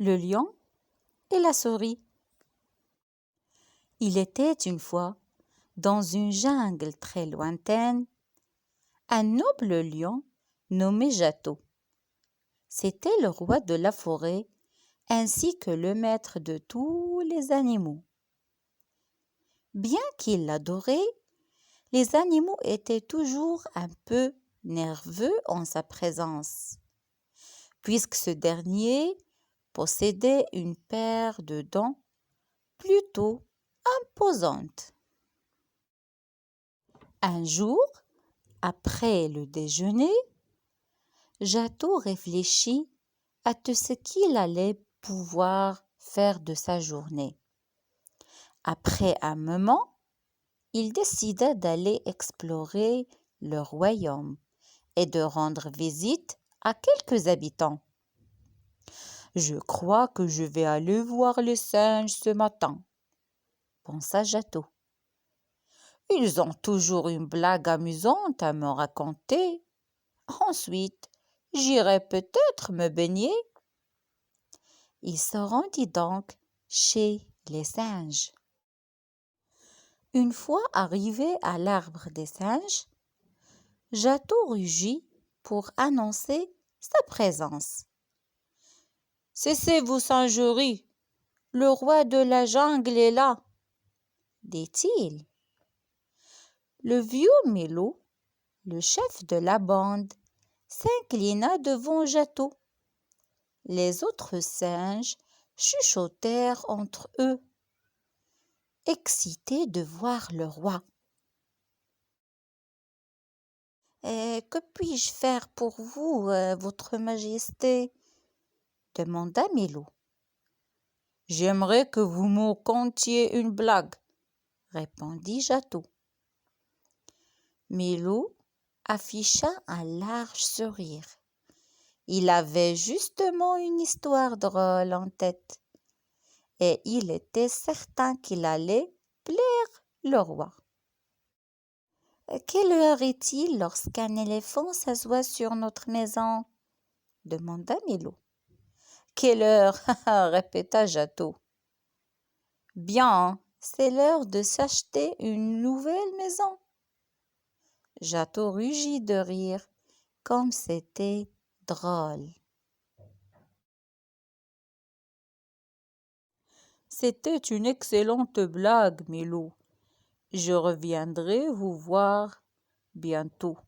Le lion et la souris. Il était une fois, dans une jungle très lointaine, un noble lion nommé Jato. C'était le roi de la forêt ainsi que le maître de tous les animaux. Bien qu'il l'adorait, les animaux étaient toujours un peu nerveux en sa présence, puisque ce dernier possédait une paire de dents plutôt imposantes. Un jour, après le déjeuner, Jato réfléchit à tout ce qu'il allait pouvoir faire de sa journée. Après un moment, il décida d'aller explorer le royaume et de rendre visite à quelques habitants. Je crois que je vais aller voir les singes ce matin, pensa Jato. Ils ont toujours une blague amusante à me raconter. Ensuite, j'irai peut-être me baigner. Il se rendit donc chez les singes. Une fois arrivé à l'arbre des singes, Jato rugit pour annoncer sa présence. Cessez vos singeries, le roi de la jungle est là, dit-il. Le vieux Milo, le chef de la bande, s'inclina devant Jato. Les autres singes chuchotèrent entre eux, excités de voir le roi. Que puis-je faire pour vous, votre majesté? Demanda Milo. J'aimerais que vous me contiez une blague, répondit Jato. Milo afficha un large sourire. Il avait justement une histoire drôle en tête et il était certain qu'il allait plaire le roi. Quelle heure est-il lorsqu'un éléphant s'assoit sur notre maison? Demanda Milo. Quelle heure? Répéta Jato. Bien, c'est l'heure de s'acheter une nouvelle maison. Jato rugit de rire, comme c'était drôle. C'était une excellente blague, Milo. Je reviendrai vous voir bientôt.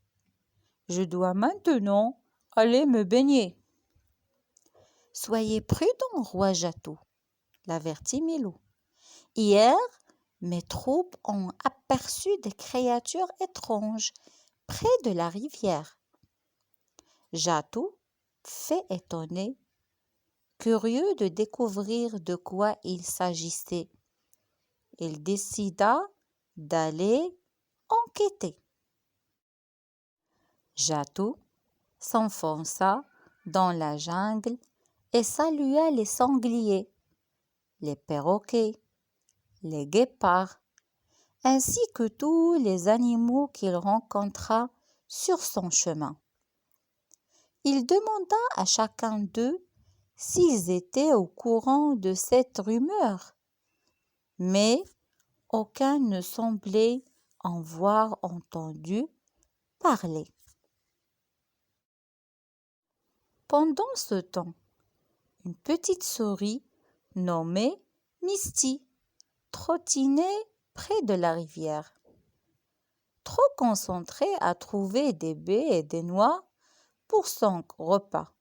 Je dois maintenant aller me baigner. Soyez prudent, roi Jato, l'avertit Milo. Hier, mes troupes ont aperçu des créatures étranges près de la rivière. Jato, fait étonné, curieux de découvrir de quoi il s'agissait, il décida d'aller enquêter. Jato s'enfonça dans la jungle et salua les sangliers, les perroquets, les guépards, ainsi que tous les animaux qu'il rencontra sur son chemin. Il demanda à chacun d'eux s'ils étaient au courant de cette rumeur, mais aucun ne semblait en avoir entendu parler. Pendant ce temps, une petite souris nommée Misty trottinait près de la rivière. Trop concentrée à trouver des baies et des noix pour son repas,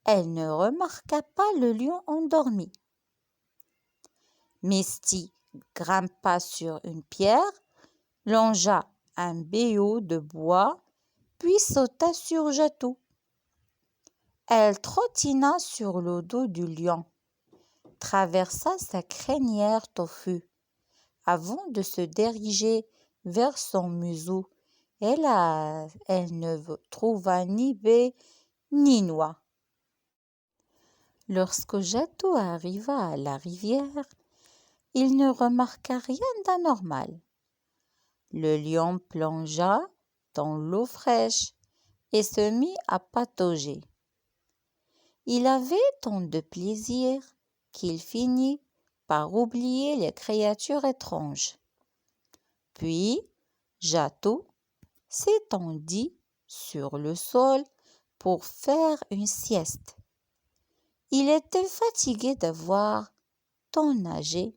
elle ne remarqua pas le lion endormi. Misty grimpa sur une pierre, longea un béot de bois, puis sauta sur Jato. Elle trottina sur le dos du lion, traversa sa crinière touffue, avant de se diriger vers son museau. Elle ne trouva ni baie ni noix. Lorsque Jato arriva à la rivière, il ne remarqua rien d'anormal. Le lion plongea dans l'eau fraîche et se mit à patauger. Il avait tant de plaisir qu'il finit par oublier les créatures étranges. Puis, Jatou s'étendit sur le sol pour faire une sieste. Il était fatigué d'avoir tant nagé.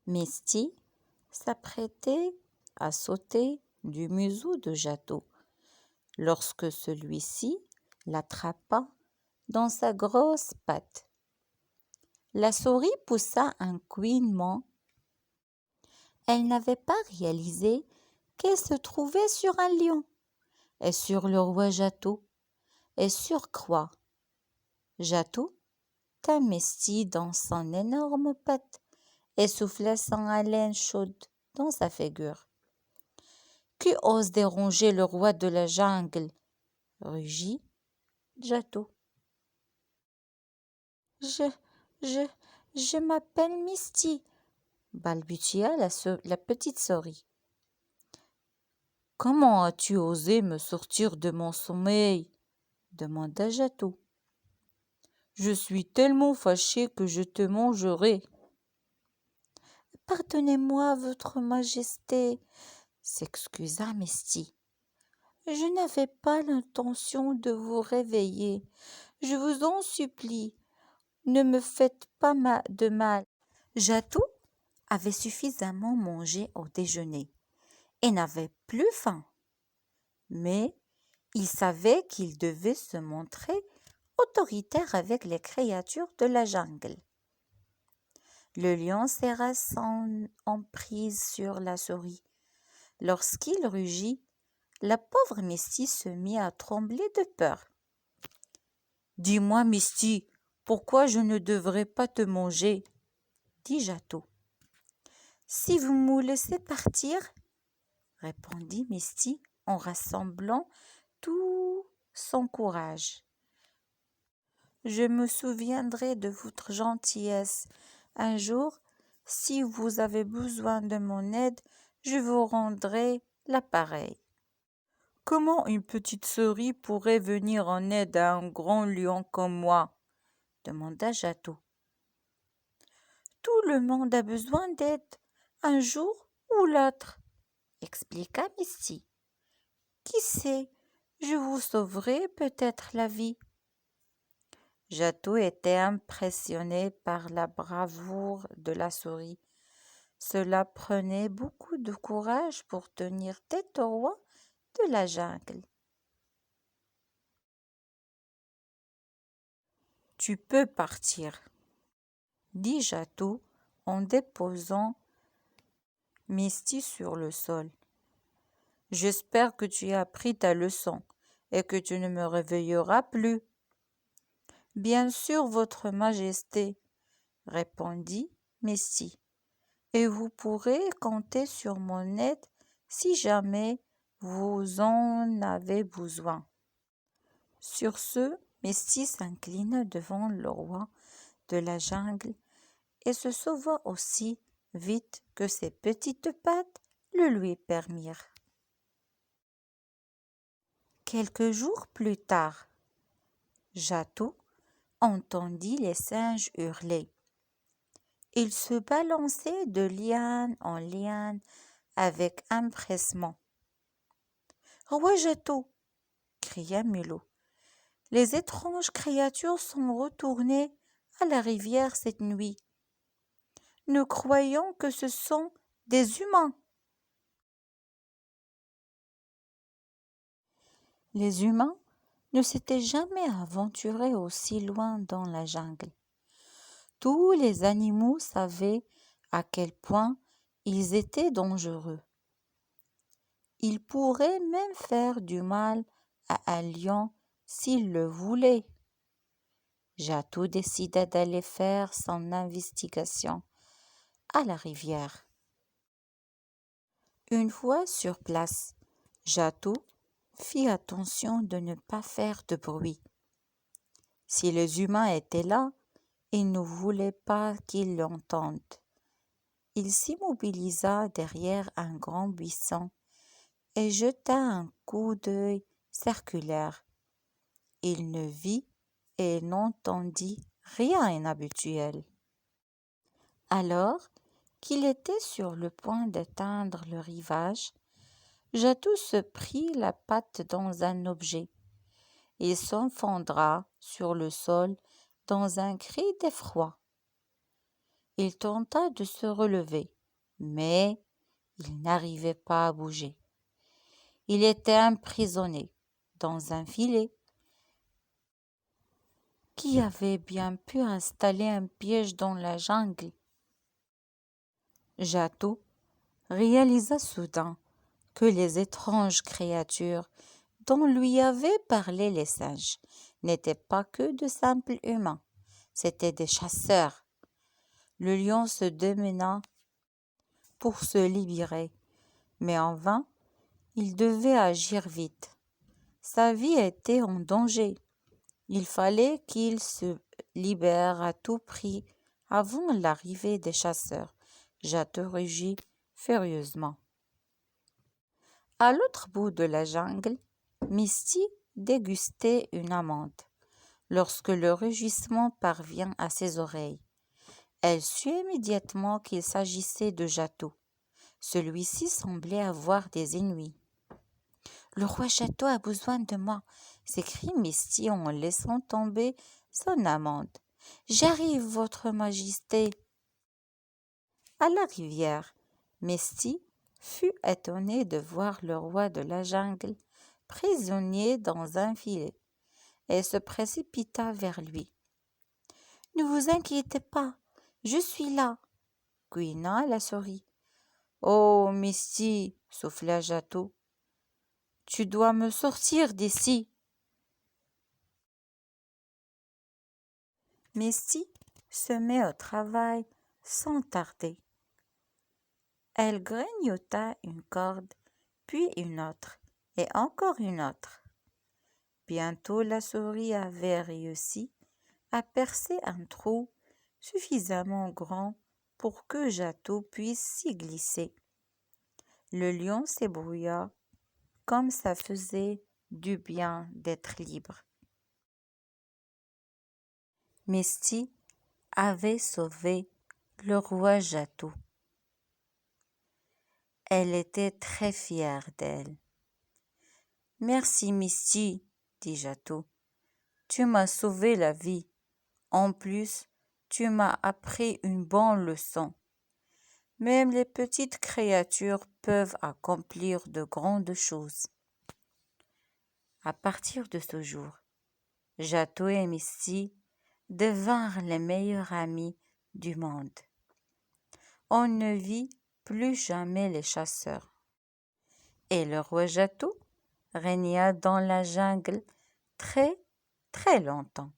Misty s'apprêtait à sauter du museau de Jatou lorsque celui-ci l'attrapa dans sa grosse patte. La souris poussa un couinement. Elle n'avait pas réalisé qu'elle se trouvait sur un lion et sur le roi Jatou. Et surcroît, Jatou tint Misty dans son énorme patte et soufflait son haleine chaude dans sa figure. « Qui ose déranger le roi de la jungle ?» rugit Jatou. « Je m'appelle Misty » balbutia la petite souris. « Comment as-tu osé me sortir de mon sommeil ?» demanda Jatou. « Je suis tellement fâché que je te mangerai. »« Pardonnez-moi, votre majesté, » s'excusa Misty. « Je n'avais pas l'intention de vous réveiller. Je vous en supplie, ne me faites pas de mal. » Jatou avait suffisamment mangé au déjeuner et n'avait plus faim. Mais il savait qu'il devait se montrer autoritaire avec les créatures de la jungle. Le lion serra son emprise sur la souris. Lorsqu'il rugit, la pauvre Misty se mit à trembler de peur. « Dis-moi, Misty, pourquoi je ne devrais pas te manger ?» dit Jatou. « Si vous me laissez partir, » répondit Misty en rassemblant tout son courage. « Je me souviendrai de votre gentillesse. Un jour, si vous avez besoin de mon aide, je vous rendrai l'appareil. » « Comment une petite souris pourrait venir en aide à un grand lion comme moi ?» demanda Jatou. « Tout le monde a besoin d'aide, un jour ou l'autre, » expliqua Misty. « Qui sait, je vous sauverai peut-être la vie. » Jatou était impressionné par la bravoure de la souris. Cela prenait beaucoup de courage pour tenir tête au roi de la jungle. « Tu peux partir, » dit Jatou en déposant Misty sur le sol. « J'espère que tu as appris ta leçon et que tu ne me réveilleras plus. »« Bien sûr, votre majesté, » répondit Misty, « et vous pourrez compter sur mon aide si jamais vous en avez besoin. » Sur ce, Misty s'inclina devant le roi de la jungle et se sauva aussi vite que ses petites pattes le lui permirent. Quelques jours plus tard, Jatou entendit les singes hurler. Ils se balançaient de liane en liane avec empressement. « Roi Jatou !» cria Mulot. « Les étranges créatures sont retournées à la rivière cette nuit. Nous croyons que ce sont des humains. » Les humains ne s'étaient jamais aventurés aussi loin dans la jungle. Tous les animaux savaient à quel point ils étaient dangereux. Ils pourraient même faire du mal à un lion s'il le voulait. Jatou décida d'aller faire son investigation à la rivière. Une fois sur place, Jatou fit attention de ne pas faire de bruit. Si les humains étaient là, il ne voulait pas qu'ils l'entendent. Il s'immobilisa derrière un grand buisson et jeta un coup d'œil circulaire il ne vit et n'entendit rien d'inhabituel. Alors qu'il était sur le point d'atteindre le rivage, Jatou se prit la patte dans un objet et s'enfondra sur le sol dans un cri d'effroi. Il tenta de se relever, mais il n'arrivait pas à bouger. Il était emprisonné dans un filet qui avait bien pu installer un piège dans la jungle. Jatou réalisa soudain que les étranges créatures dont lui avaient parlé les singes n'étaient pas que de simples humains, c'étaient des chasseurs. Le lion se démena pour se libérer, mais en vain, il devait agir vite. Sa vie était en danger. Il fallait qu'il se libère à tout prix avant l'arrivée des chasseurs. Jatou rugit furieusement. À l'autre bout de la jungle, Misty dégustait une amande. Lorsque le rugissement parvint à ses oreilles, elle sut immédiatement qu'il s'agissait de Jatou. Celui-ci semblait avoir des ennuis. « Le roi Jatou a besoin de moi !» s'écrie Misty en laissant tomber son amande. « J'arrive, votre majesté !» À la rivière, Misty fut étonnée de voir le roi de la jungle prisonnier dans un filet et se précipita vers lui. « Ne vous inquiétez pas, je suis là, » couina la souris. « Oh, Misty, » souffla Jatou, « tu dois me sortir d'ici. » Misty se mit au travail sans tarder. Elle grignota une corde, puis une autre, et encore une autre. Bientôt la souris avait réussi à percer un trou suffisamment grand pour que Jatou puisse s'y glisser. Le lion s'ébrouilla, comme ça faisait du bien d'être libre. Misty avait sauvé le roi Jatou. Elle était très fière d'elle. « Merci Misty, » dit Jatou. « Tu m'as sauvé la vie. En plus, tu m'as appris une bonne leçon. Même les petites créatures peuvent accomplir de grandes choses. » À partir de ce jour, Jatou et Misty devinrent les meilleurs amis du monde. On ne vit plus jamais les chasseurs. Et le roi Jatou régna dans la jungle très, très longtemps.